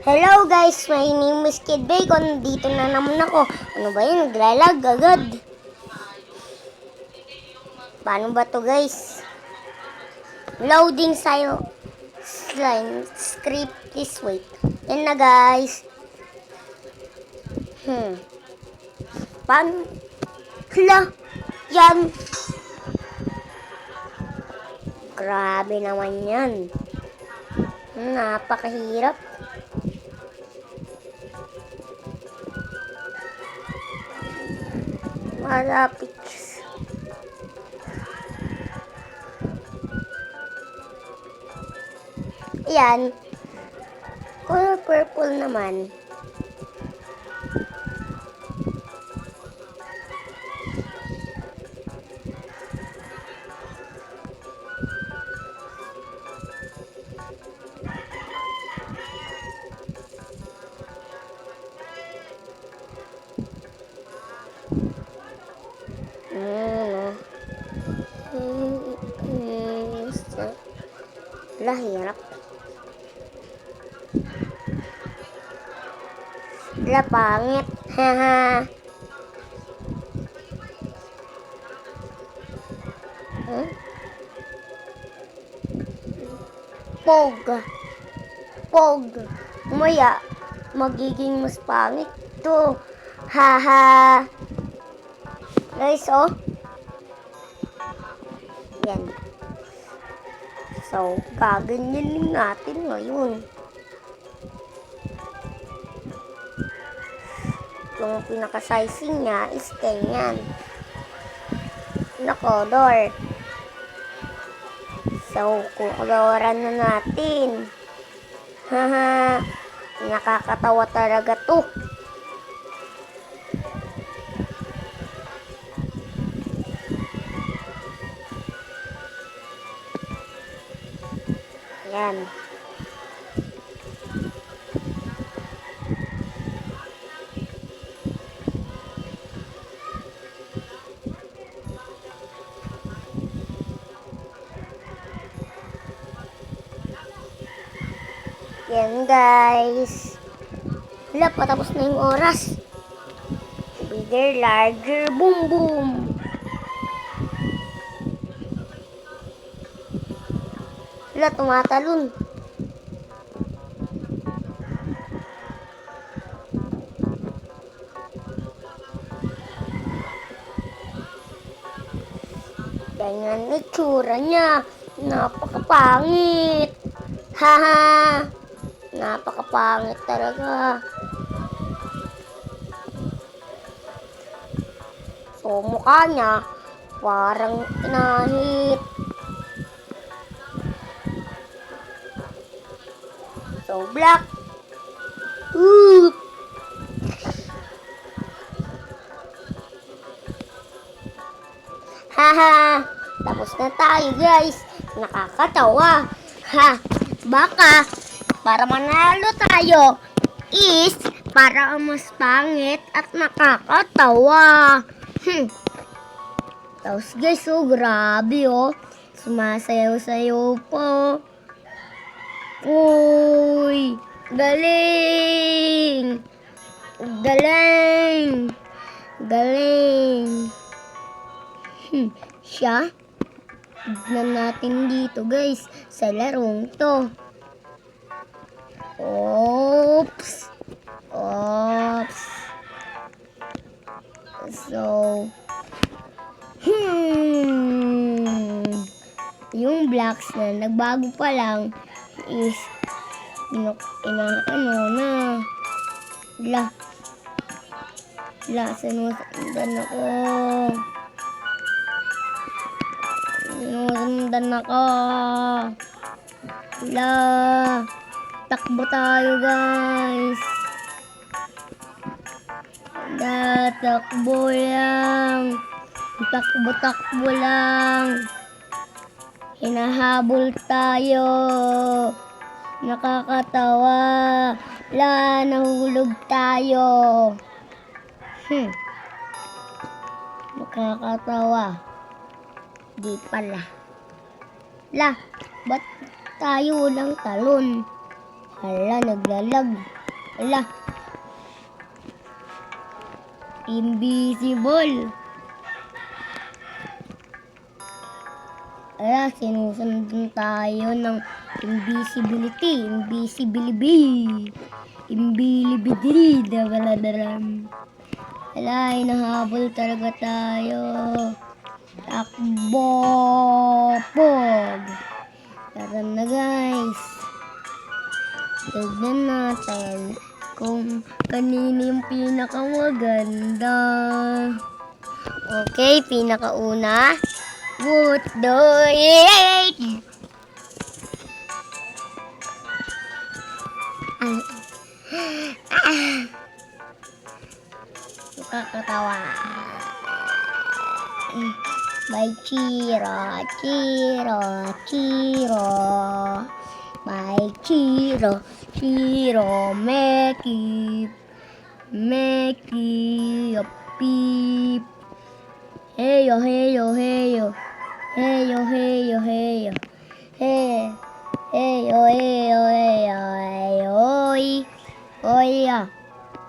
Hello guys, my name is Kid Bacon. Dito na naman ako. Ano ba yun? Naglalag agad. Paano ba to guys? Loading sa'yo. Slime script is wait. Yan na guys. Paano? Hala. Yan. Grabe naman yan. Napakahirap. Malapit. Ayan. Color purple naman. Wala, hirap. Wala, pangit. Haha. Pog. Pog. Umaya, magiging mas pangit to. Haha. Guys, oh. Yan. So, gaganyanin natin ngayon. Yung pinaka-sizing niya is ganyan. Nakolor. So, kukoloran na natin. Haha. Nakakatawa talaga to. Yan. Yan guys. Wala, patapos na yung oras. Bigger, larger, boom boom. Wala, tumatalon. Ganyan itsura niya. Napakapangit. Haha. Napakapangit talaga. So, mukha niya parang pinahit. So, black. Haha. Tapos na tayo, guys. Nakakatawa. Ha. Baka, para manalo tayo, is para ang mas pangit at nakakatawa. Tapos, guys, oh, grabe, oh. Sumasayaw-sayaw po. Uy, galing! Galing! Galing! Siya? Tignan natin dito guys, sa larong to. Oops! Oops! So, yung blocks na nagbago pa lang is sinusundan ako. Sinusundan ako. Takbo tayo guys. Takbo lang. Takbo lang. Hinahabol tayo. Nakakatawa. Nahulog tayo. Nakakatawa. Di pala. Ba't tayo lang talon? Hala, naglalag. Hala. Invisible. Hala, sinusundan tayo ng invisibility. Invisibility. Imbilibidri. Dabaladaram. Hala, hinahabol talaga tayo. Takbo. Pog. Tara na guys. Tignan natin kung kanino yung pinakamaganda. Okay, pinakauna. What the heck? Nakakatawa. By Chiro, Chiro, Chiro. By Chiro, Chiro, make a peep. Heyo, heyo, heyo. Heyo, heyo, heyo. Hey, heyo, heyo, heyo, heyo. Oy, oya,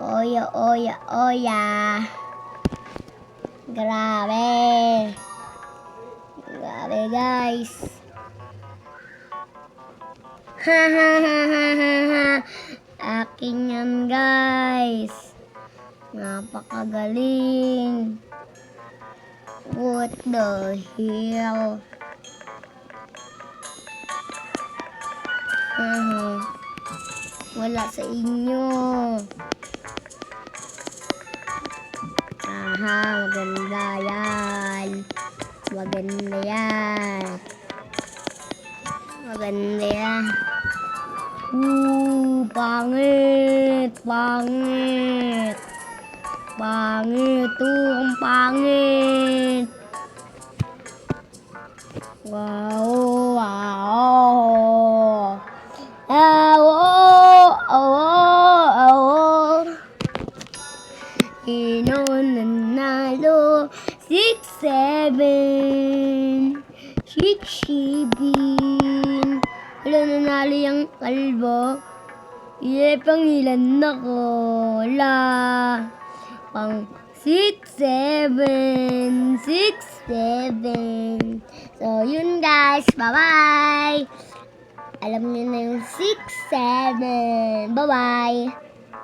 oya, oya, oya. Grabe. Grabe guys. Ha ha ha ha ha ha. Akin yan guys. Napakagaling. What the hell? Wala sa inyo. Aha, maganda yan. Maganda yan. Maganda yan. Pangit. Pangit. Pangit. Ang pangit. Wow. Wow. Nanalo 6-7 6-7. Wala, nanalo yung kalbo. Pangilan na ko. Wala. Pang 6-7 6-7. So yun guys, bye bye. Alam niyo na yung 6-7. Bye bye.